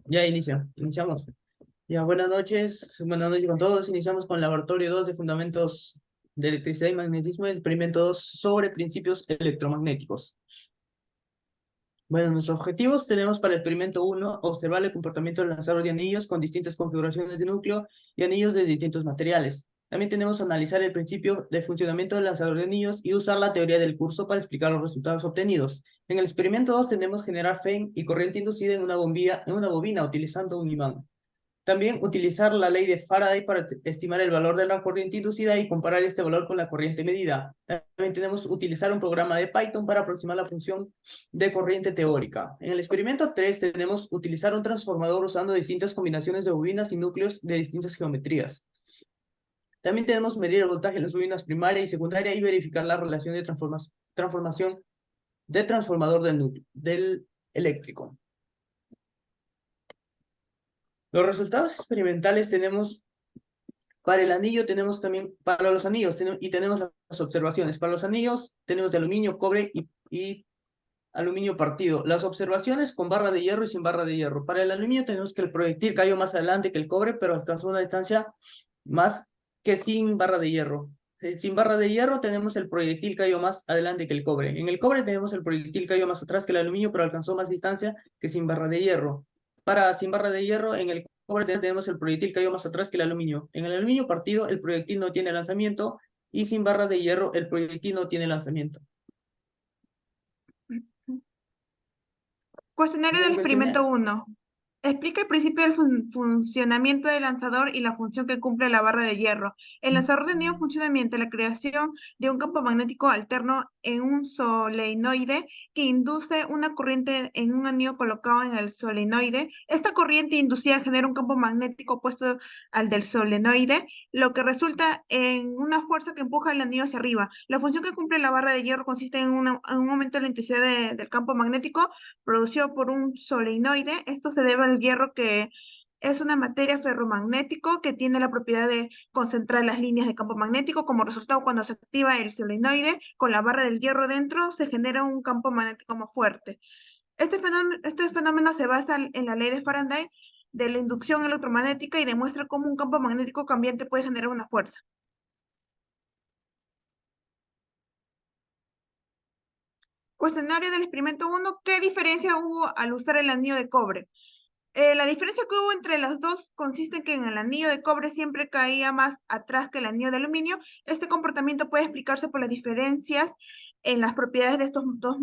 Ya iniciamos. Ya, buenas noches con todos. Iniciamos con el laboratorio 2 de fundamentos de electricidad y magnetismo, el experimento 2 sobre principios electromagnéticos. Bueno, nuestros objetivos tenemos para el experimento 1, observar el comportamiento del lanzador de anillos con distintas configuraciones de núcleo y anillos de distintos materiales. También tenemos analizar el principio de funcionamiento del lanzador de anillos y usar la teoría del curso para explicar los resultados obtenidos. En el experimento 2 tenemos generar FEM y corriente inducida en una bobina utilizando un imán. También utilizar la ley de Faraday para estimar el valor de la corriente inducida y comparar este valor con la corriente medida. También tenemos utilizar un programa de Python para aproximar la función de corriente teórica. En el experimento 3 tenemos utilizar un transformador usando distintas combinaciones de bobinas y núcleos de distintas geometrías. También tenemos medir el voltaje en las bobinas primaria y secundaria y verificar la relación de transformación del transformador del eléctrico. Los resultados experimentales tenemos, para el anillo tenemos también, para los anillos y tenemos las observaciones. Para los anillos tenemos de aluminio, cobre y aluminio partido. Las observaciones con barra de hierro y sin barra de hierro. Para el aluminio tenemos que el proyectil cayó más adelante que el cobre, pero alcanzó una distancia más que sin barra de hierro. Sin barra de hierro tenemos el proyectil cayó más adelante que el cobre. En el cobre tenemos el proyectil cayó más atrás que el aluminio, pero alcanzó más distancia que sin barra de hierro. Para sin barra de hierro, en el cobre tenemos el proyectil cayó más atrás que el aluminio. En el aluminio partido, el proyectil no tiene lanzamiento y sin barra de hierro, el proyectil no tiene lanzamiento. Cuestionario del experimento 1. Explica el principio del funcionamiento del lanzador y la función que cumple la barra de hierro. El lanzador de anillo funciona mediante la creación de un campo magnético alterno en un solenoide que induce una corriente en un anillo colocado en el solenoide. Esta corriente inducida genera un campo magnético opuesto al del solenoide, lo que resulta en una fuerza que empuja el anillo hacia arriba. La función que cumple la barra de hierro consiste en un aumento de la intensidad del campo magnético producido por un solenoide. Esto se debe al hierro, que es una materia ferromagnético que tiene la propiedad de concentrar las líneas de campo magnético. Como resultado, cuando se activa el solenoide con la barra del hierro dentro, se genera un campo magnético más fuerte. Este fenómeno se basa en la ley de Faraday de la inducción electromagnética y demuestra cómo un campo magnético cambiante puede generar una fuerza. Cuestionario del experimento 1. ¿Qué diferencia hubo al usar el anillo de cobre? La diferencia que hubo entre las dos consiste en que en el anillo de cobre siempre caía más atrás que el anillo de aluminio. Este comportamiento puede explicarse por las diferencias en las propiedades de estos dos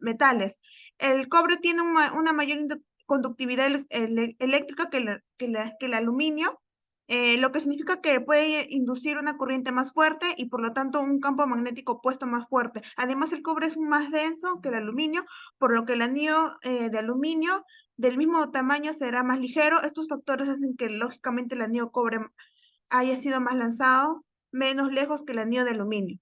metales. El cobre tiene una mayor conductividad eléctrica que el aluminio, lo que significa que puede inducir una corriente más fuerte y por lo tanto un campo magnético opuesto más fuerte. Además, el cobre es más denso que el aluminio, por lo que el anillo de aluminio del mismo tamaño será más ligero. Estos factores hacen que lógicamente el anillo cobre haya sido más lanzado menos lejos que el anillo de aluminio.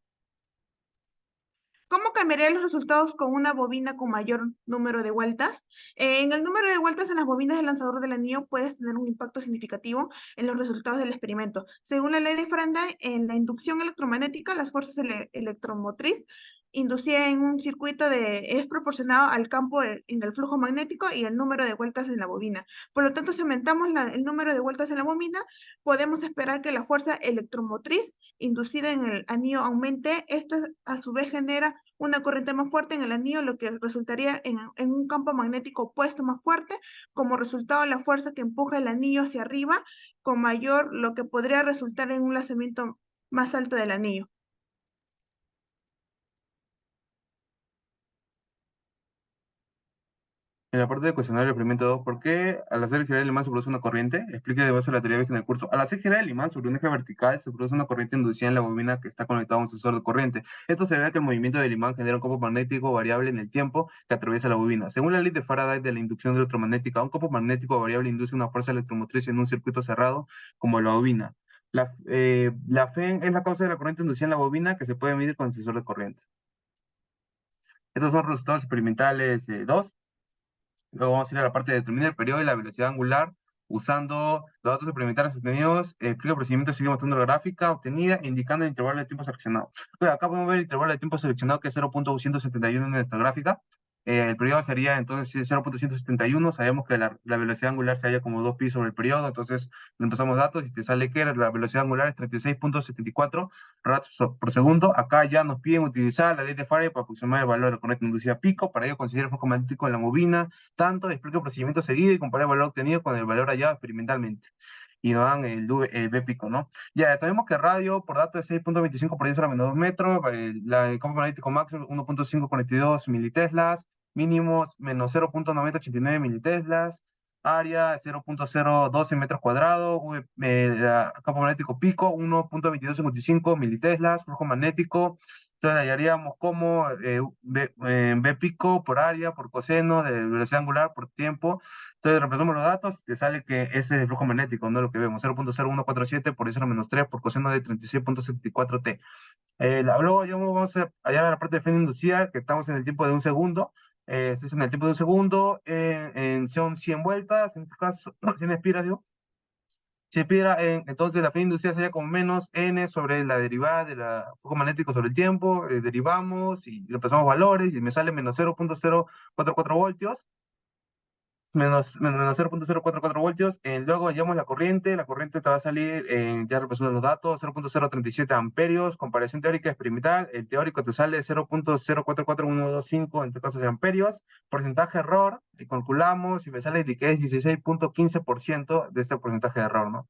¿Cómo cambiarían los resultados con una bobina con mayor número de vueltas? En el número de vueltas en las bobinas del lanzador del anillo puedes tener un impacto significativo en los resultados del experimento. Según la ley de Faraday, en la inducción electromagnética, las fuerzas electromotriz inducida en un circuito es proporcionado al campo en el flujo magnético y el número de vueltas en la bobina. Por lo tanto, si aumentamos el número de vueltas en la bobina, podemos esperar que la fuerza electromotriz inducida en el anillo aumente. Esto a su vez genera una corriente más fuerte en el anillo, lo que resultaría en un campo magnético opuesto más fuerte. Como resultado, la fuerza que empuja el anillo hacia arriba con mayor, lo que podría resultar en un lanzamiento más alto del anillo. En la parte de cuestionario del experimento 2, ¿por qué al hacer girar el imán se produce una corriente? Explique de base la teoría vista en el curso. Al hacer girar el imán sobre un eje vertical se produce una corriente inducida en la bobina que está conectada a un sensor de corriente. Esto se debe a que el movimiento del imán genera un campo magnético variable en el tiempo que atraviesa la bobina. Según la ley de Faraday de la inducción electromagnética, un campo magnético variable induce una fuerza electromotriz en un circuito cerrado como la bobina. La FEN es la causa de la corriente inducida en la bobina que se puede medir con el sensor de corriente. Estos son resultados experimentales 2. Luego vamos a ir a la parte de determinar el periodo y la velocidad angular usando los datos experimentales obtenidos. Explica el procedimiento, sigue mostrando la gráfica obtenida, indicando el intervalo de tiempo seleccionado. Acá podemos ver el intervalo de tiempo seleccionado, que es 0.271 en nuestra gráfica. El periodo sería entonces 0.171. Sabemos que la velocidad angular se halla como 2 pi sobre el periodo, entonces empezamos datos y te sale que la velocidad angular es 36.74 radios por segundo. Acá ya nos piden utilizar la ley de Faraday para aproximar el valor de la corriente inducida pico. Para ello, considera el flujo magnético de la bobina, tanto explica el procedimiento seguido y comparar el valor obtenido con el valor hallado experimentalmente. Y nos dan el B pico, ¿no? Ya, sabemos que radio por dato es 6.25 por 10 a la menos 2 metros, el campo magnético máximo 1.542 militeslas, mínimos menos 0.9089 militeslas, área 0.012 metros cuadrados, campo magnético pico 1.2255 militeslas, flujo magnético. Entonces hallaríamos como B pico por área, por coseno, de velocidad angular, por tiempo. Entonces reemplazamos los datos, te sale que ese es el flujo magnético, no lo que vemos, 0.0147 por 10 a la menos 3 por coseno de 36.74 T. Luego ya vamos allá a la parte de freno inducida, que estamos en el tiempo de un segundo. Esto es en el tiempo de un segundo, son 100 vueltas, en este caso, 100 espiras, digo. Si expira, entonces la freno inducida sería como menos n sobre la derivada del flujo magnético sobre el tiempo, derivamos y reemplazamos valores y me sale menos 0.044 voltios menos 0.044 voltios. Luego hallamos la corriente te va a salir, ya represando los datos, 0.037 amperios, comparación teórica experimental, el teórico te sale 0.044125, en este caso de amperios, porcentaje de error, y calculamos y me sale de que es 16.15% de este porcentaje de error, ¿no?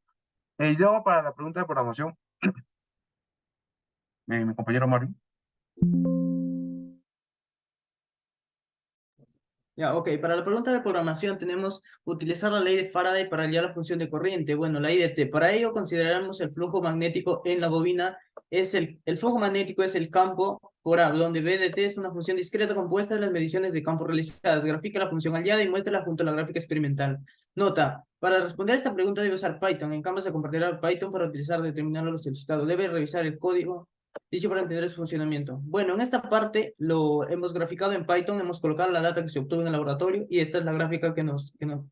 Y luego para la pregunta de programación, mi compañero Mario. Ya, ok, para la pregunta de programación tenemos utilizar la ley de Faraday para hallar la función de corriente. Bueno, la I de T. Para ello consideramos el flujo magnético en la bobina. El flujo magnético es el campo por A, donde B de T es una función discreta compuesta de las mediciones de campo realizadas. Grafica la función hallada y muéstrala junto a la gráfica experimental. Nota, para responder a esta pregunta debe usar Python. En Canvas se compartirá Python para utilizar determinar los solicitados. Debe revisar el código dicho para entender su funcionamiento. Bueno, en esta parte lo hemos graficado en Python, hemos colocado la data que se obtuvo en el laboratorio y esta es la gráfica que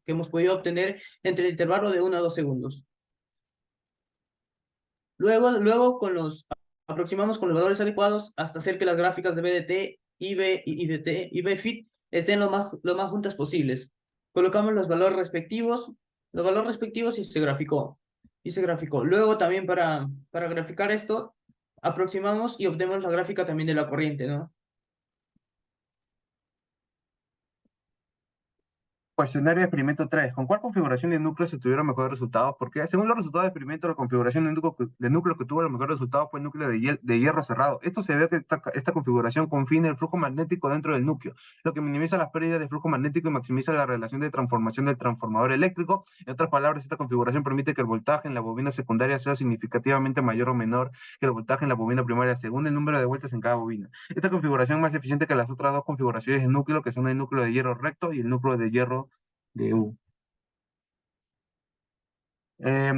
hemos podido obtener entre el intervalo de 1 a 2 segundos. Luego aproximamos con los valores adecuados hasta hacer que las gráficas de BDT, IB y IDT y BFIT estén lo más juntas posibles. Colocamos los valores respectivos y se graficó. Luego también para graficar esto, aproximamos y obtenemos la gráfica también de la corriente, ¿no? Cuestionario de experimento 3. ¿Con cuál configuración de núcleo se tuvieron mejores resultados? Porque según los resultados de experimento, la configuración de núcleo que tuvo los mejores resultados fue el núcleo de hierro cerrado. Esto se ve que esta configuración confina el flujo magnético dentro del núcleo, lo que minimiza las pérdidas de flujo magnético y maximiza la relación de transformación del transformador eléctrico. En otras palabras, esta configuración permite que el voltaje en la bobina secundaria sea significativamente mayor o menor que el voltaje en la bobina primaria, según el número de vueltas en cada bobina. Esta configuración es más eficiente que las otras dos configuraciones de núcleo, que son el núcleo de hierro recto y el núcleo de hierro de U. Eh,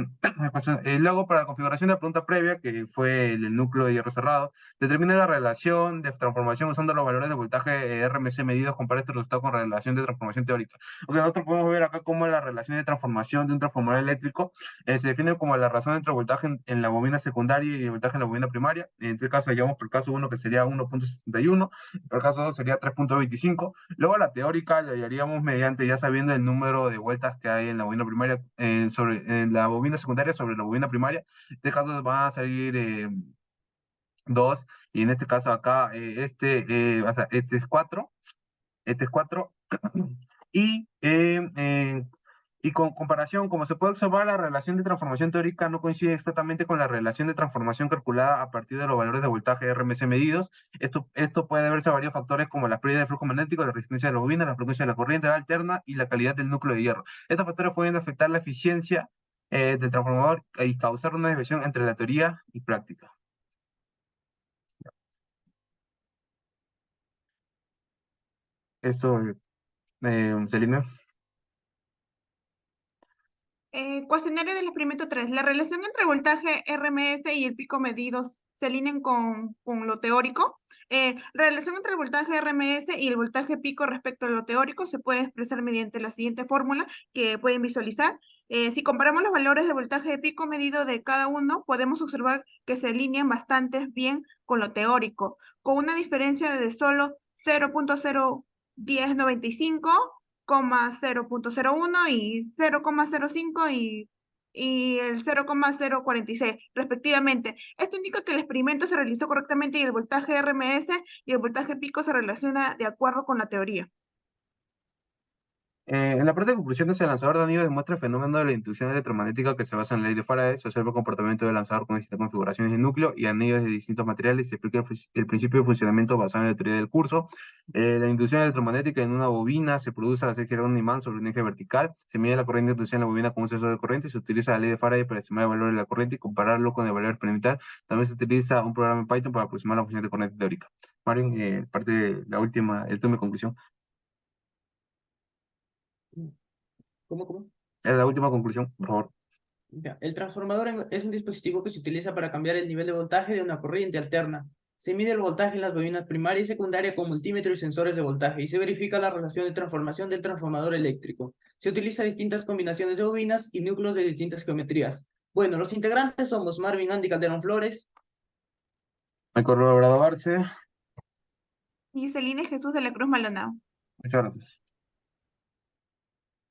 luego, para la configuración de la pregunta previa, que fue el núcleo de hierro cerrado, determina la relación de transformación usando los valores de voltaje RMC medidos. Compara este resultado con la relación de transformación teórica. Porque nosotros podemos ver acá cómo la relación de transformación de un transformador eléctrico se define como la razón entre el voltaje en la bobina secundaria y el voltaje en la bobina primaria. En este caso, llevamos por el caso 1 que sería 1.71, por el caso 2 sería 3.25. Luego la teórica la hallaríamos mediante ya sabiendo el número de vueltas que hay en la bobina primaria en la bobina secundaria sobre la bobina primaria. En este caso van a salir 2, y en este caso acá o sea, este es 4, este es 4, y, y con comparación, como se puede observar, la relación de transformación teórica no coincide exactamente con la relación de transformación calculada a partir de los valores de voltaje RMC medidos. Esto puede deberse a varios factores como la pérdida de flujo magnético, la resistencia de la bobina, la frecuencia de la corriente alterna y la calidad del núcleo de hierro. Estos factores pueden afectar la eficiencia del transformador y causar una desviación entre la teoría y práctica. Eso, Celina. Cuestionario del experimento 3. La relación entre el voltaje RMS y el pico medidos se alinean con lo teórico. La relación entre el voltaje RMS y el voltaje pico respecto a lo teórico se puede expresar mediante la siguiente fórmula que pueden visualizar. Si comparamos los valores de voltaje de pico medido de cada uno, podemos observar que se alinean bastante bien con lo teórico, con una diferencia de solo 0.0 1095,0.01 y 0,05 y el 0,046 respectivamente. Esto indica que el experimento se realizó correctamente y el voltaje RMS y el voltaje pico se relaciona de acuerdo con la teoría. En la parte de conclusiones, el lanzador de anillos demuestra el fenómeno de la inducción electromagnética que se basa en la ley de Faraday. Se observa el comportamiento del lanzador con distintas configuraciones de núcleo y anillos de distintos materiales. Se explica el principio de funcionamiento basado en la teoría del curso. La inducción electromagnética en una bobina se produce al hacer girar un imán sobre un eje vertical. Se mide la corriente de inducción en la bobina con un sensor de corriente y se utiliza la ley de Faraday para estimar el valor de la corriente y compararlo con el valor experimental. También se utiliza un programa en Python para aproximar la función de corriente teórica. Mario, parte de la última, esta es mi conclusión. ¿Cómo? Es la última conclusión, por favor. Ya, el transformador es un dispositivo que se utiliza para cambiar el nivel de voltaje de una corriente alterna. Se mide el voltaje en las bobinas primaria y secundaria con multímetro y sensores de voltaje y se verifica la relación de transformación del transformador eléctrico. Se utiliza distintas combinaciones de bobinas y núcleos de distintas geometrías. Bueno, los integrantes somos Marvin Andy Calderón Flores. Michael Obrado Barce. Y Celine Jesús de la Cruz Maldonado. Muchas gracias.